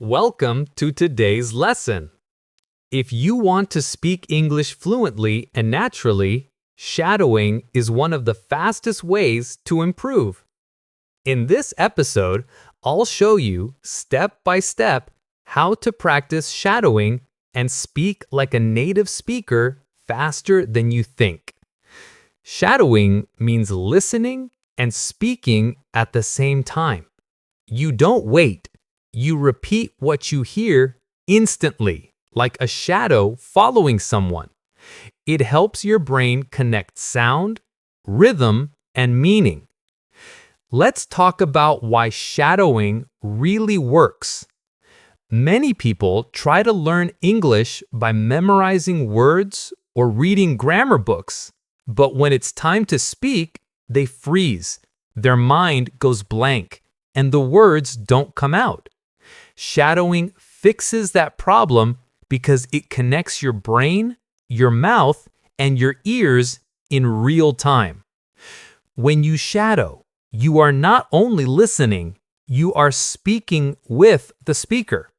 Welcome to today's lesson. If you want to speak English fluently and naturally, shadowing is one of the fastest ways to improve. In this episode, I'll show you step by step how to practice shadowing and speak like a native speaker faster than you think. Shadowing means listening and speaking at the same time. You don't wait. You repeat what you hear instantly, like a shadow following someone. It helps your brain connect sound, rhythm, and meaning. Let's talk about why shadowing really works. Many people try to learn English by memorizing words or reading grammar books, but when it's time to speak, they freeze. Their mind goes blank, and the words don't come out. Shadowing fixes that problem because it connects your brain, your mouth, and your ears in real time. When you shadow, you are not only listening, you are speaking with the speaker.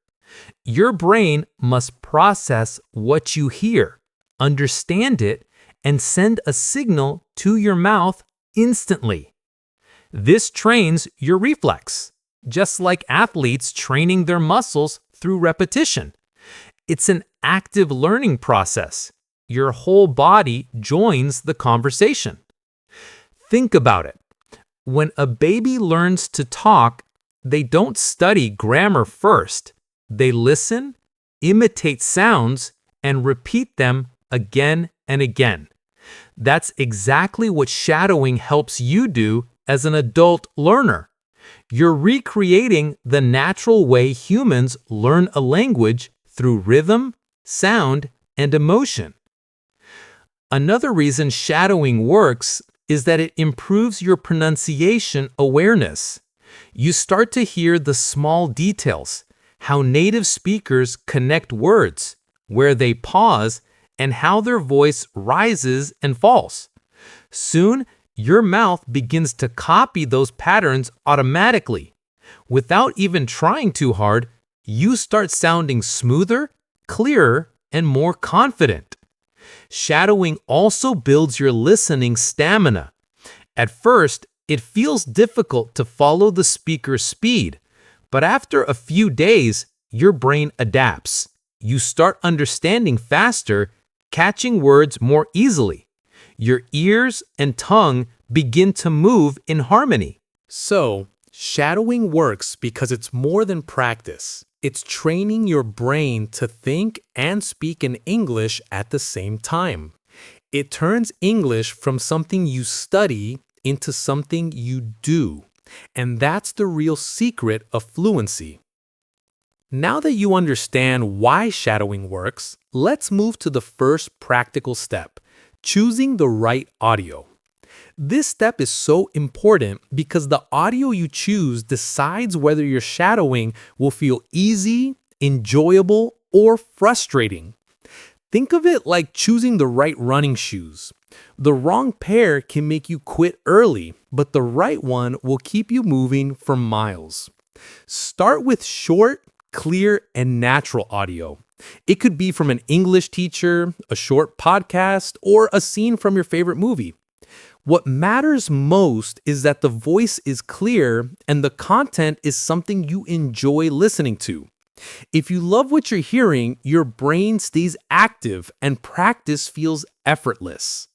Your brain must process what you hear, understand it, and send a signal to your mouth instantly. This trains your reflex, just like athletes training their muscles through repetition. It's an active learning process. Your whole body joins the conversation. Think about it. When a baby learns to talk, they don't study grammar first. They listen, imitate sounds, and repeat them again and again. That's exactly what shadowing helps you do as an adult learner. You're recreating the natural way humans learn a language through rhythm, sound, and emotion. Another reason shadowing works is that it improves your pronunciation awareness. You start to hear the small details, how native speakers connect words, where they pause, and how their voice rises and falls. Soon, your mouth begins to copy those patterns automatically. Without even trying too hard, you start sounding smoother, clearer, and more confident. Shadowing also builds your listening stamina. At first, it feels difficult to follow the speaker's speed, but after a few days, your brain adapts. You start understanding faster, catching words more easily. Your ears and tongue begin to move in harmony. So, shadowing works because it's more than practice. It's training your brain to think and speak in English at the same time. It turns English from something you study into something you do. And that's the real secret of fluency. Now that you understand why shadowing works, let's move to the first practical step: choosing the right audio. This step is so important because the audio you choose decides whether your shadowing will feel easy, enjoyable, or frustrating. Think of it like choosing the right running shoes. The wrong pair can make you quit early, but the right one will keep you moving for miles. Start with short, clear, and natural audio. It could be from an English teacher, a short podcast, or a scene from your favorite movie. What matters most is that the voice is clear and the content is something you enjoy listening to. If you love what you're hearing, your brain stays active and practice feels effortless.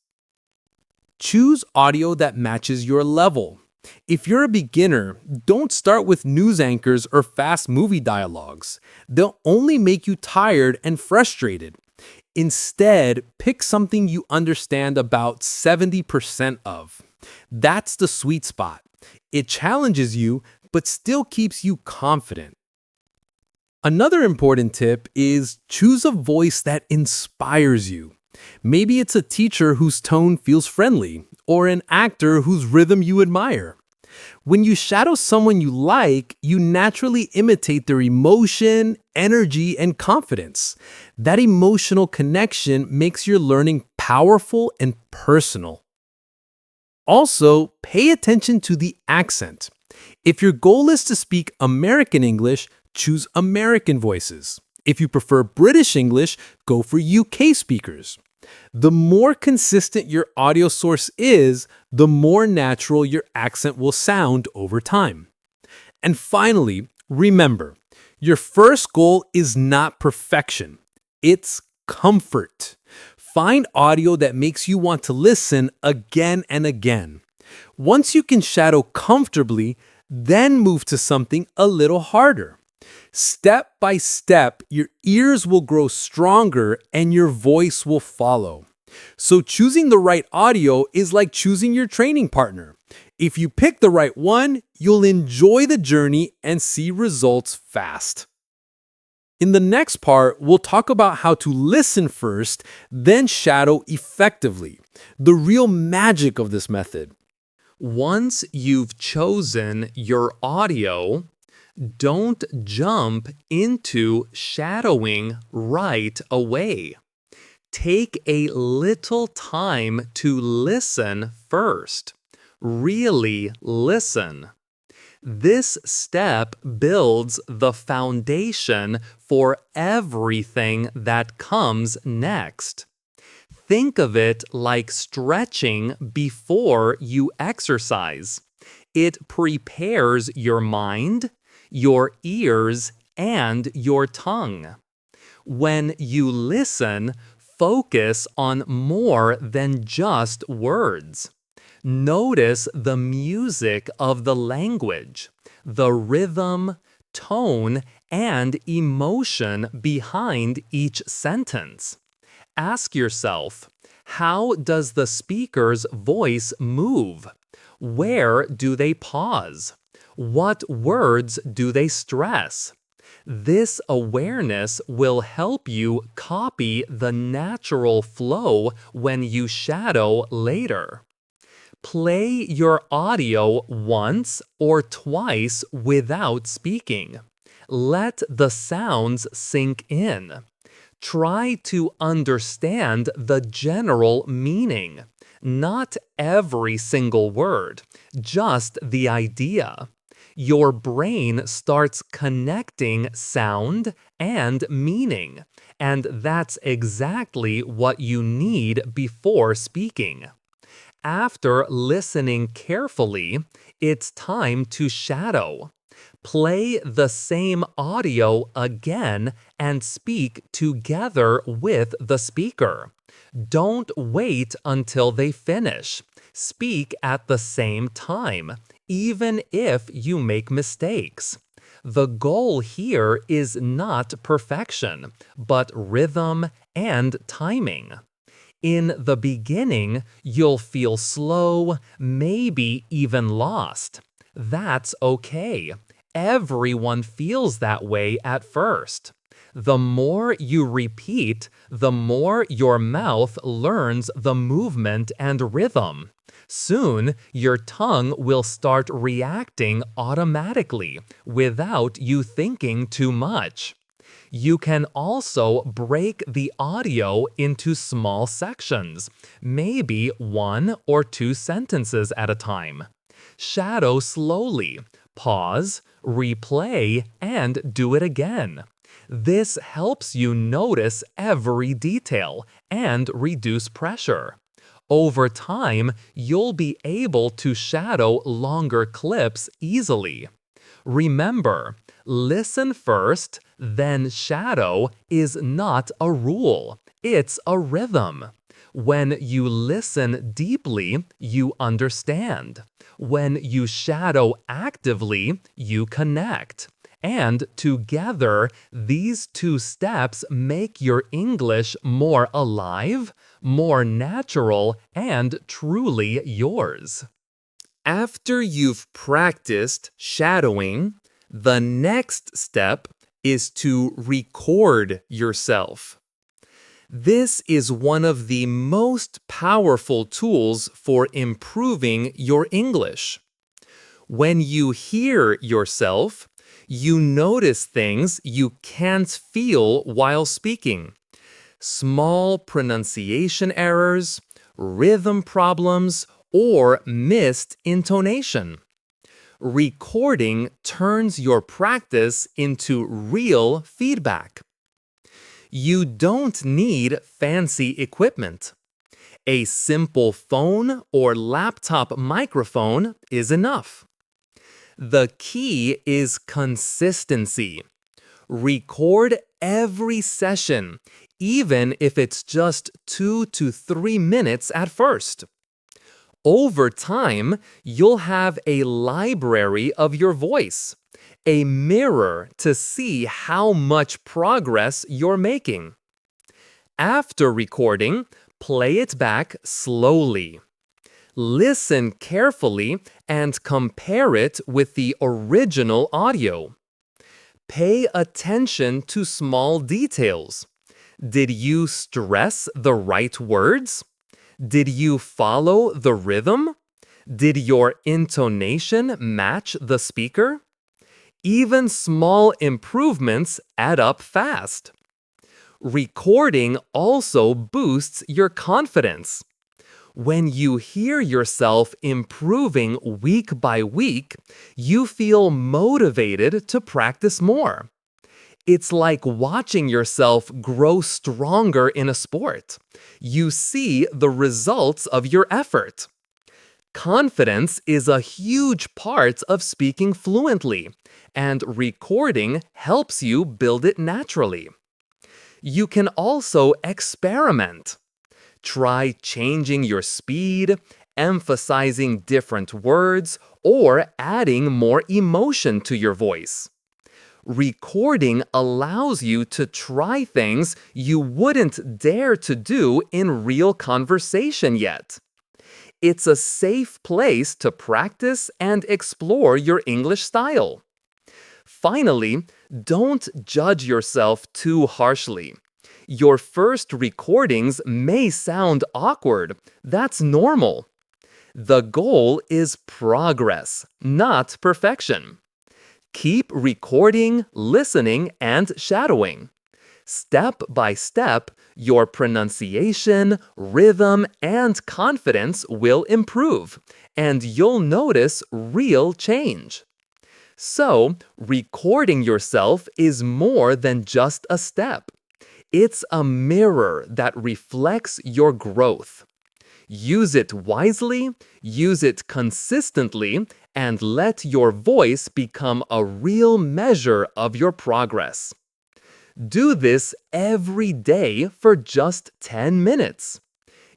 Choose audio that matches your level. If you're a beginner, don't start with news anchors or fast movie dialogues. They'll only make you tired and frustrated. Instead, pick something you understand about 70% of. That's the sweet spot. It challenges you, but still keeps you confident. Another important tip is choose a voice that inspires you. Maybe it's a teacher whose tone feels friendly, or an actor whose rhythm you admire. When you shadow someone you like, you naturally imitate their emotion, energy, and confidence. That emotional connection makes your learning powerful and personal. Also, pay attention to the accent. If your goal is to speak American English, choose American voices. If you prefer British English, go for UK speakers. The more consistent your audio source is, the more natural your accent will sound over time. And finally, remember, your first goal is not perfection, it's comfort. Find audio that makes you want to listen again and again. Once you can shadow comfortably, then move to something a little harder. Step by step, your ears will grow stronger and your voice will follow. So choosing the right audio is like choosing your training partner. If you pick the right one, you'll enjoy the journey and see results fast. In the next part, we'll talk about how to listen first, then shadow effectively. The real magic of this method. Once you've chosen your audio, don't jump into shadowing right away. Take a little time to listen first. Really listen. This step builds the foundation for everything that comes next. Think of it like stretching before you exercise. It prepares your mind, your ears, and your tongue. When you listen, focus on more than just words. Notice the music of the language, the rhythm, tone, and emotion behind each sentence. Ask yourself, how does the speaker's voice move? Where do they pause? What words do they stress? This awareness will help you copy the natural flow when you shadow later. Play your audio once or twice without speaking. Let the sounds sink in. Try to understand the general meaning. Not every single word, just the idea. Your brain starts connecting sound and meaning, and that's exactly what you need before speaking. After listening carefully, it's time to shadow. Play the same audio again and speak together with the speaker. Don't wait until they finish. Speak at the same time, even if you make mistakes. The goal here is not perfection, but rhythm and timing. In the beginning, you'll feel slow, maybe even lost. That's okay. Everyone feels that way at first. The more you repeat, the more your mouth learns the movement and rhythm. Soon, your tongue will start reacting automatically without you thinking too much. You can also break the audio into small sections, maybe 1 or 2 sentences at a time. Shadow slowly, pause, replay, and do it again. This helps you notice every detail and reduce pressure. Over time, you'll be able to shadow longer clips easily. Remember, listen first, then shadow is not a rule. It's a rhythm. When you listen deeply, you understand. When you shadow actively, you connect. And together, these two steps make your English more alive, more natural, and truly yours. After you've practiced shadowing, the next step is to record yourself. This is one of the most powerful tools for improving your English. When you hear yourself, you notice things you can't feel while speaking. Small pronunciation errors, rhythm problems, or missed intonation. Recording turns your practice into real feedback. You don't need fancy equipment. A simple phone or laptop microphone is enough. The key is consistency. Record every session, even if it's just 2 to 3 minutes at first. Over time, you'll have a library of your voice, a mirror to see how much progress you're making. After recording, play it back slowly. Listen carefully and compare it with the original audio. Pay attention to small details. Did you stress the right words? Did you follow the rhythm? Did your intonation match the speaker? Even small improvements add up fast. Recording also boosts your confidence. When you hear yourself improving week by week, you feel motivated to practice more. It's like watching yourself grow stronger in a sport. You see the results of your effort. Confidence is a huge part of speaking fluently, and recording helps you build it naturally. You can also experiment. Try changing your speed, emphasizing different words, or adding more emotion to your voice. Recording allows you to try things you wouldn't dare to do in real conversation yet. It's a safe place to practice and explore your English style. Finally, don't judge yourself too harshly. Your first recordings may sound awkward. That's normal. The goal is progress, not perfection. Keep recording, listening, and shadowing. Step by step, your pronunciation, rhythm, and confidence will improve, and you'll notice real change. So, recording yourself is more than just a step. It's a mirror that reflects your growth. Use it wisely, use it consistently, and let your voice become a real measure of your progress. Do this every day for just 10 minutes.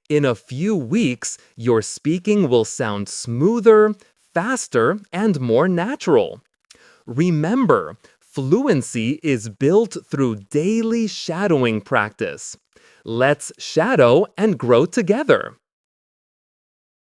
In a few weeks, your speaking will sound smoother, faster, and more natural. Remember, fluency is built through daily shadowing practice. Let's shadow and grow together.